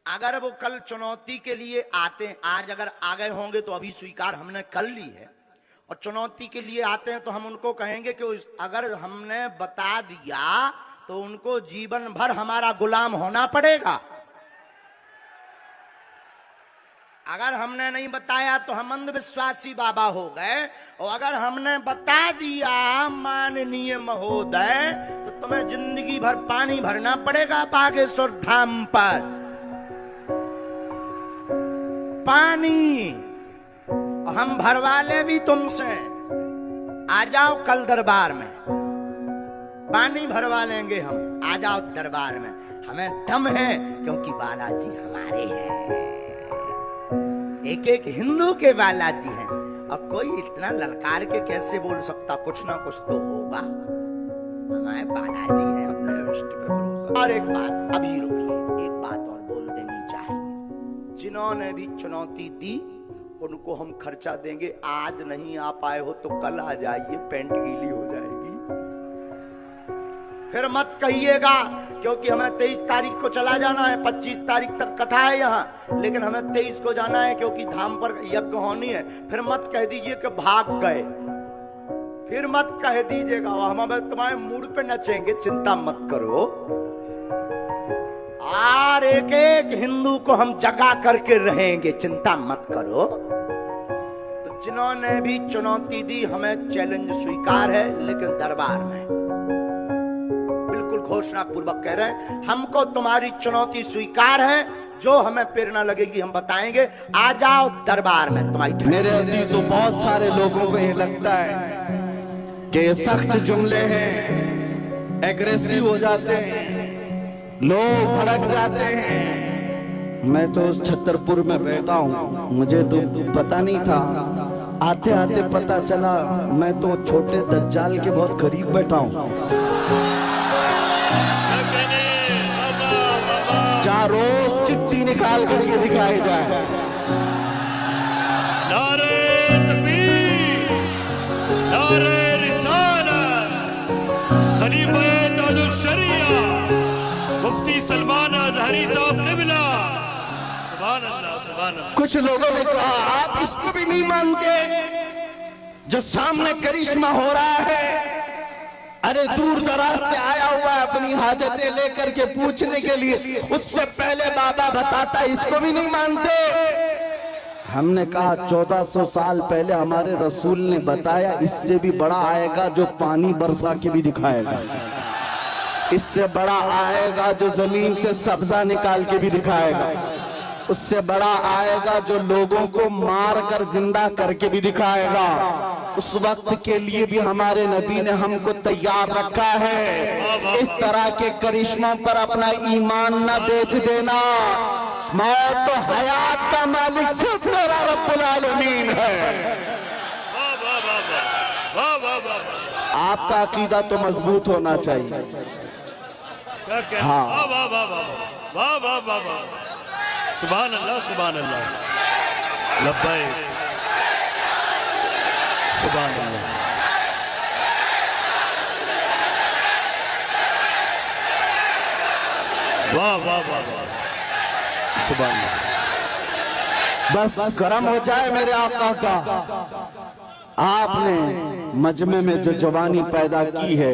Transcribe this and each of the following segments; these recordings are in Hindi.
अगर वो कल चुनौती के लिए आते हैं, आज अगर आ गए होंगे तो अभी स्वीकार हमने कर ली है, और चुनौती के लिए आते हैं तो हम उनको कहेंगे कि अगर हमने बता दिया तो उनको जीवन भर हमारा गुलाम होना पड़ेगा। अगर हमने नहीं बताया तो हम अंधविश्वासी बाबा हो गए, और अगर हमने बता दिया माननीय महोदय तो तुम्हें जिंदगी भर पानी भरना पड़ेगा बागेश्वर धाम पर। पानी हम भरवा ले भी तुमसे, आ जाओ कल दरबार में, पानी भरवा लेंगे हम, आ जाओ दरबार में। हमें दम है क्योंकि बालाजी हमारे हैं, एक एक हिंदू के बालाजी हैं, और कोई इतना ललकार के कैसे बोल सकता, कुछ ना कुछ तो होगा। हमारे बालाजी है, अपने इष्ट पे भरोसा। और एक बात अभी रुकिए, एक बात और बोल देनी चाहिए, जिन्होंने भी चुनौती दी उनको हम खर्चा देंगे। आज नहीं आ पाए हो तो कल आ जाइए, पेंट गीली हो जाएगी। फिर मत कहिएगा, क्योंकि हमें 23 तारीख को चला जाना है, 25 तारीख तक कथा है यहाँ, लेकिन हमें 23 को जाना है क्योंकि धाम पर यज्ञ होनी है। फिर मत कह दीजिए कि भाग गए, फिर मत कह दीजिएगा, हम तुम्हारे मूड पे नचेंगे, चिंता मत करो। और एक एक हिंदू को हम जगा करके रहेंगे, चिंता मत करो। तो जिन्होंने भी चुनौती दी हमें चैलेंज स्वीकार है, लेकिन दरबार में बिल्कुल घोषणा पूर्वक कह रहे हैं, हमको तुम्हारी चुनौती स्वीकार है, जो हमें प्रेरणा लगेगी हम बताएंगे। आ जाओ दरबार में तुम्हारी। मेरे अजीजों, बहुत सारे लोगों को ये लगता है कि ये सख्त जुमले हैं, एग्रेसिव हो जाते हैं, लोग भड़क जाते हैं। मैं तो उस छतरपुर में बैठा हूँ, मुझे तो पता नहीं था, आते आते पता चला मैं तो छोटे दज्जाल के बहुत करीब बैठा हूँ, जहाँ रोज चिट्ठी निकाल करके दिखाई जाए। नारे तकबीर, नारे रिसालत, खलीफा ताजुल शरिया मुफ्ती सलमान अज़हरी साहब क़िबला। सुभान अल्लाह, सुभान अल्लाह। कुछ लोगों ने कहा आप इसको भी नहीं मानते जो सामने करिश्मा हो रहा है? अरे दूर दराज से आया हुआ है अपनी हाजतें लेकर के पूछने के लिए, उससे पहले बाबा बताता, इसको भी नहीं मानते? हमने कहा 1400 साल पहले हमारे रसूल ने बताया, इससे भी बड़ा आएगा जो पानी बरसा के भी दिखाएगा, इससे बड़ा आएगा जो जमीन से सब्जा निकाल के भी दिखाएगा, उससे बड़ा आएगा जो लोगों को मार कर जिंदा करके भी दिखाएगा। उस वक्त के लिए भी हमारे नबी ने हमको तैयार रखा है। इस तरह के करिश्मों पर अपना ईमान न बेच देना। मौत तो हयात का मालिक सिर्फ मेरा रब्बुल आलमीन है। आपका अकीदा तो मजबूत होना चाहिए। हाँ, वाह वाह वाह वाह, सुभान अल्लाह, सुभान अल्लाह, लब्बैक, सुभान अल्लाह। वाह वाह वाह वाह, सुभान अल्लाह। बस करम हो जाए मेरे आका का। आपने मजमे में जो जवानी पैदा की है,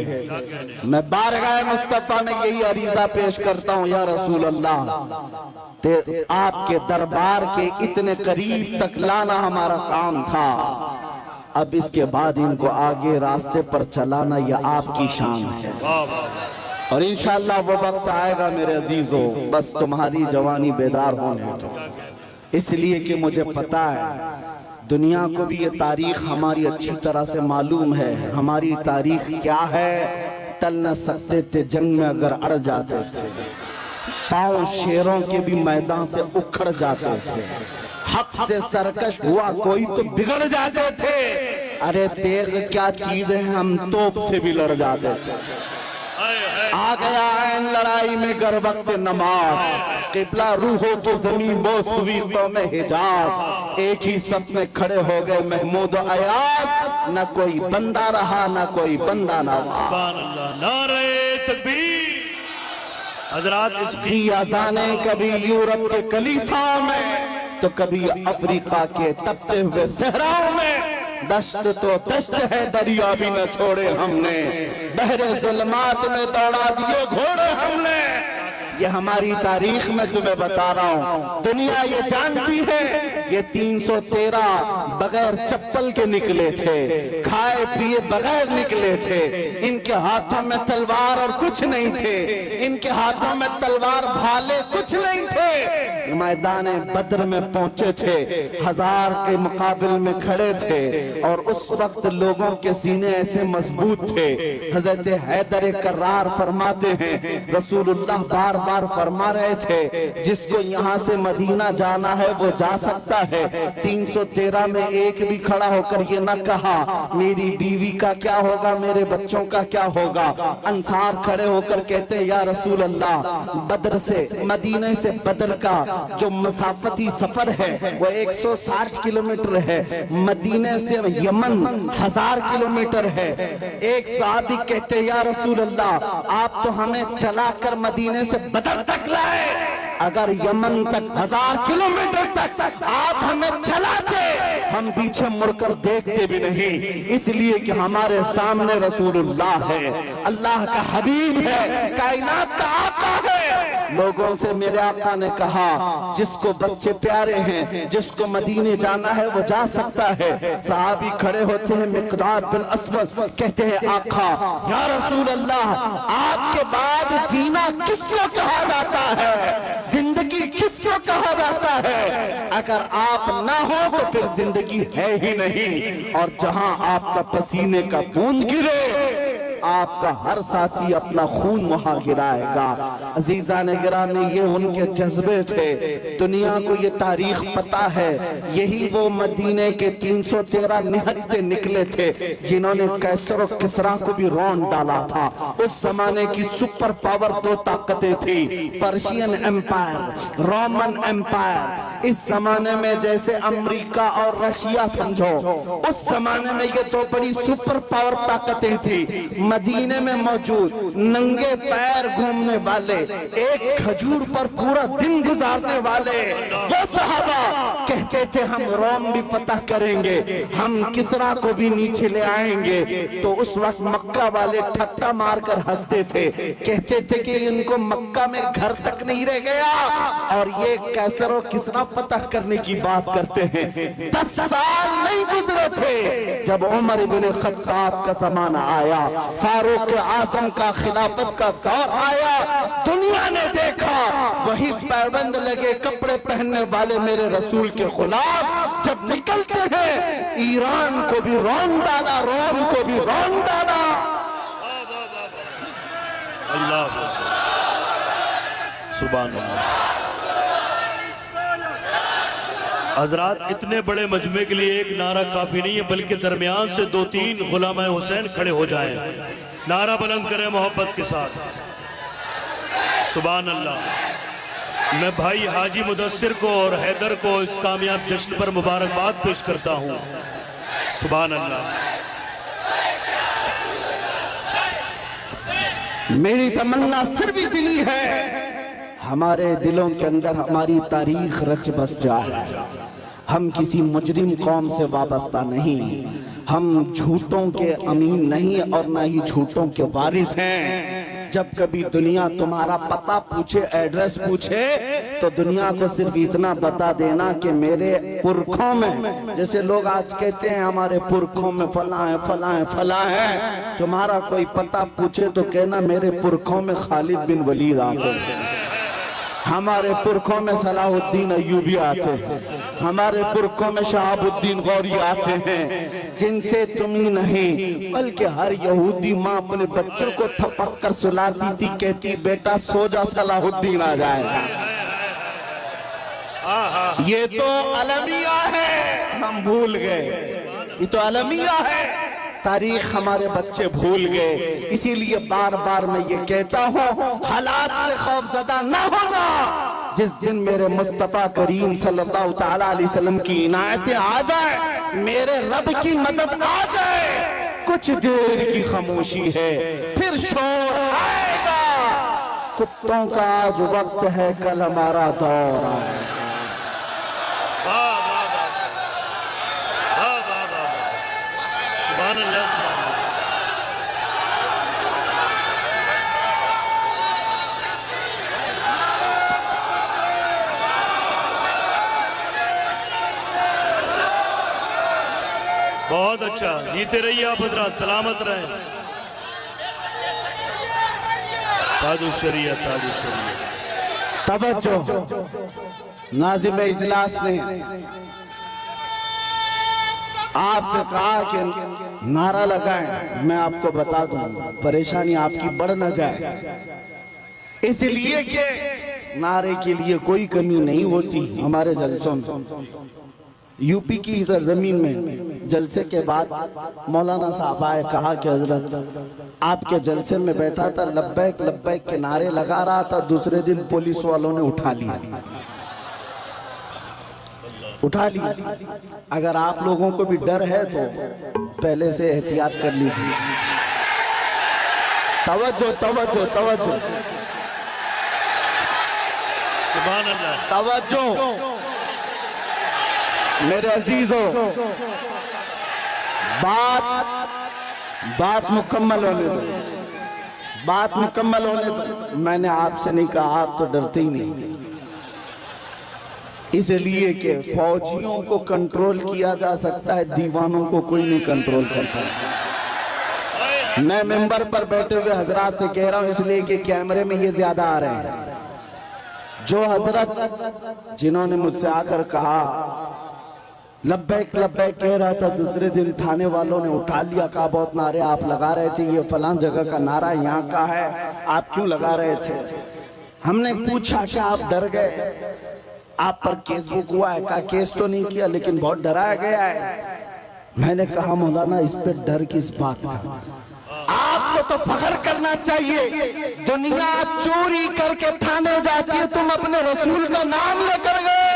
मैं बारगाह मुस्तफा में यही अरीजा पेश करता हूँ, या रसूल अल्लाह, आपके दरबार के इतने करीब तक लाना हमारा काम था। अब इसके बाद इनको आगे रास्ते पर चलाना यह आपकी शान है, और इंशाअल्लाह वो वक्त आएगा मेरे अजीजों, बस तुम्हारी जवानी बेदार होने दो। इसलिए कि मुझे पता है दुनिया को भी ये तारीख हमारी अच्छी तरह से मालूम है। हमारी तारीख क्या है? टल न सकते थे जंग में अगर अड़ जाते थे, पांव शेरों के भी मैदान से उखड़ जाते थे, हक से सरकश हुआ कोई तो बिगड़ जाते थे। अरे तेग क्या चीज है, हम तोप से भी लड़ जाते थे। आ गया ऐन लड़ाई में गर वक्त नमाज, किबला रूहों की जमीन बोस हुई तो में हिजाज। एक ही सफ में खड़े हो गए महमूद अयाज, न कोई बंदा रहा न कोई बंदा ना रहा। सुभान अल्लाह, नारे तकबीर, हजरात इसकी की अजानें कभी यूरोप के कलीसाओं में तो कभी अफ्रीका के तपते हुए सहराओं में। दश्त तो दश्त है, दरिया भी न छोड़े हमने, बहरे जुल्मात में दौड़ा दिए घोड़े हमने। ये हमारी तारीख में तुम्हें बता रहा हूँ, दुनिया ये जानती है। ये 313 बगैर चप्पल के निकले थे, खाए पिए बगैर निकले थे। इनके हाथों में तलवार और कुछ नहीं थे, इनके हाथों में तलवार भाले कुछ नहीं थे। मैदान बद्र में पहुंचे थे, 1000 के मुकाबिल में खड़े थे और उस वक्त लोगों के सीने ऐसे मजबूत थे। हजरत हैदर कर्रार फरमाते हैं, रसूलुल्लाह बार बार फरमा रहे थे, जिसको यहाँ से मदीना जाना है वो जा सकता है। 313 में एक भी खड़ा होकर ये न कहा मेरी बीवी का क्या होगा, मेरे बच्चों का क्या होगा। अंसार खड़े होकर कहते हैं, या रसूल अल्लाह, बद्र से मदीने से बद्र का जो मसाफती सफर है वो 160 किलोमीटर है, मदीने से यमन 1000 किलोमीटर है। एक सहाबी कहते हैं, या रसूल अल्लाह, आप तो हमें चलाकर मदीने से बद्र तक लाए, अगर यमन तक 1000 किलोमीटर तक आप हमें चलाते, हम पीछे मुड़कर देखते भी नहीं, इसलिए कि हमारे सामने रसूलुल्लाह है, अल्लाह का हबीब है, कायनात का आका है। लोगों से मेरे आका ने कहा, जिसको बच्चे प्यारे हैं, जिसको मदीने जाना है वो जा सकता है। सहाबी खड़े होते हैं, मिक़दाद बिन अस्वद कहते हैं, आका या रसूल अल्लाह, आपके बाद जीना किसको कहा जाता है, जिंदगी किसको कहा जाता है। अगर आप ना हो तो फिर जिंदगी है ही नहीं। और जहां आपका पसीने का बूंद गिरे, आपका हर साथी अपना खून वहां गिराएगा। अजीजा ने गिराने, ये उनके जज्बे थे। दुनिया को ये तारीख पता है, यही वो मदीने के 313 निहत्ते निकले थे जिन्होंने कैसर और किसरा को भी रौंद डाला था। उस जमाने की सुपर पावर 2 ताकतें थी, पर्शियन एम्पायर, रोमन एम्पायर। इस जमाने में जैसे अमेरिका और रशिया समझो, उस जमाने में ये 2 बड़ी सुपर पावर ताकतें थी। मदीने में मौजूद नंगे पैर घूमने वाले, एक खजूर पर पूरा दिन गुजारने वाले वो सहाबा कहते थे, हम रोम भी फतह करेंगे, हम किसरा को भी नीचे ले आएंगे। तो उस वक्त मक्का वाले ठट्टा मारकर हंसते थे, कहते थे कि इनको मक्का में घर तक नहीं रह गया और ये कैसर और किसरा फतह करने की बात करते हैं। 10 साल नहीं गुजरे थे जब उमर इब्न खत्ताब का जमाना आया, फारूक आजम का खिलाफत का दौर आया। दुनिया ने देखा वही पैबंद लगे कपड़े पहनने वाले मेरे रसूल के खिलाफ जब निकलते हैं, ईरान को भी रौंद डाला, रोम को भी रौंद डाला। अल्लाह सुभान अल्लाह। हजरात, इतने बड़े मजमे के लिए एक नारा काफी नहीं है, बल्कि दरमियान से 2-3 गुलाम हुसैन खड़े हो जाएं, नारा बुलंद करें मोहब्बत के साथ। सुभान अल्लाह। मैं भाई हाजी मुदस्सिर को और हैदर को इस कामयाब जश्न पर मुबारकबाद पेश करता हूँ। सुभान अल्लाह। मेरी तमन्ना सिर्फ इतनी है, हमारे दिलों के अंदर हमारी तारीख रच बस जाए। हम किसी मुजरिम कौम से वाबस्ता नहीं, हम झूठों के अमीन नहीं और ना ही झूठों के वारिस हैं। जब कभी दुनिया तुम्हारा पता पूछे, एड्रेस पूछे, तो दुनिया को सिर्फ इतना बता देना कि मेरे पुरखों में, जैसे लोग आज कहते हैं हमारे पुरखों में फला है फला है फला है, तुम्हारा कोई पता पूछे तो कहना मेरे पुरखों में खालिद बिन वलीद आते हैं, हमारे पुरखों में सलाहुद्दीन अय्यूबी आते हैं, हमारे पुरखों में शहाबुद्दीन गौरी आते हैं, जिनसे तुम ही नहीं बल्कि हर यहूदी माँ अपने बच्चों को थपक कर सुलाती थी, कहती बेटा सो जा सलाहुद्दीन आ जाएगा। ये तो अलमिया है, हम भूल गए, ये तो अलमिया है, तारीख हमारे बच्चे भूल गए। इसीलिए बार बार मैं ये कहता हूँ, हालात से खौफजदा ना होना। जिस दिन मेरे मुस्तफा करीम सल्लल्लाहु तआला अलैहि वसल्लम की इनायतें आ जाए, मेरे रब की मदद आ जाए, कुछ देर की खामोशी है, फिर शोर आएगा। कुत्तों का आज वक्त है, कल हमारा दौर आए। वाह वाह वाह वाह वाह वाह, सुभान अल्लाह, सुभान अल्लाह। बहुत अच्छा, जीते रहिए आप हजरात, सलामत रहें। ताजुशरिया ताजुशरिया। तवज्जो, नाज़िम इजलास ने आपसे कहा कि नारा लगाएं। मैं आपको बता दूं, परेशानी आपकी बढ़ न जाए, इसलिए कि नारे के लिए कोई कमी नहीं होती हमारे जलसों में। यूपी की सरजमीन में जलसे के बाद मौलाना साहब आए, कहा कि हजरत आपके जलसे में बैठा था, लब्बैक लब्बैक के नारे लगा रहा था, दूसरे दिन पुलिस वालों ने उठा लिया। अगर आप लोगों को भी डर है तो पहले से एहतियात कर लीजिए। तवज्जो तवज्जो तवज्जो, सुभान अल्लाह, तवज्जो मेरे अजीजों, बात मुकम्मल होने दो, बात मुकम्मल होने दो। मैंने आपसे नहीं कहा, आप तो डरते ही नहीं, इसलिए कि फौजियों को कंट्रोल किया जा सकता है, दीवानों को कोई नहीं कंट्रोल करता। मैं मेंबर पर बैठे हुए हजरात से कह रहा हूं, इसलिए कि कैमरे में ये ज्यादा आ रहे हैं। जो हजरत जिन्होंने मुझसे आकर कहा लब्बैक लब्बैक कह रहा था, दूसरे दिन थाने वालों ने उठा लिया, कहा बहुत नारे आप लगा रहे थे, ये फलां जगह का नारा यहाँ का है, आप क्यों लगा रहे थे? हमने पूछा कि आप डर गए, आप पर केस बुक हुआ है? कहा केस तो नहीं किया, लेकिन बहुत डराया गया है। मैंने कहा मौलाना, इस पे डर किस बात का? आपको तो फख्र करना चाहिए, दुनिया चोरी करके थाने जाती है, तुम अपने रसूल का नाम लेकर गए,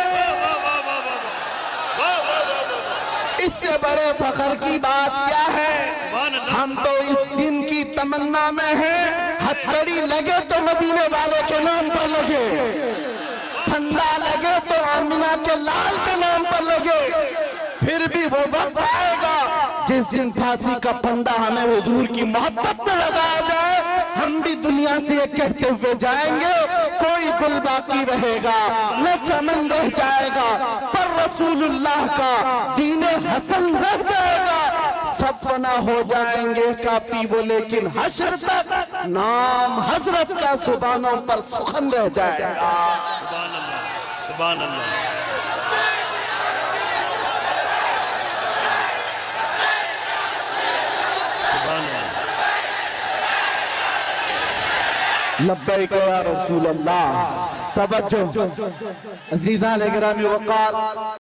इससे बड़े फख्र की बात क्या है? हम तो इस दिन की तमन्ना में हैं, हथकड़ी लगे तो मदीने वाले के नाम पर लगे, फंदा लगे तो आमिना के लाल के नाम पर लगे। फिर भी वो वक्त आएगा जिस दिन फांसी का फंदा हमें हुजूर की मोहब्बत में लगाया जाए, हम भी दुनिया से ये कहते हुए जाएंगे, कोई गुल बाकी रहेगा न चमन रह जाएगा, पर रसूलुल्लाह का दीन हसन रह जाएगा। सब फना हो जाएंगे काफी वो, लेकिन हश्र तक नाम हजरत का सुबानों पर सुखन रह जाएगा। सुभान अल्लाह, सुभान अल्लाह। लब्बैक या रसूल अल्लाह। तवज्जो अज़ीज़ान गिरामी वक़ार।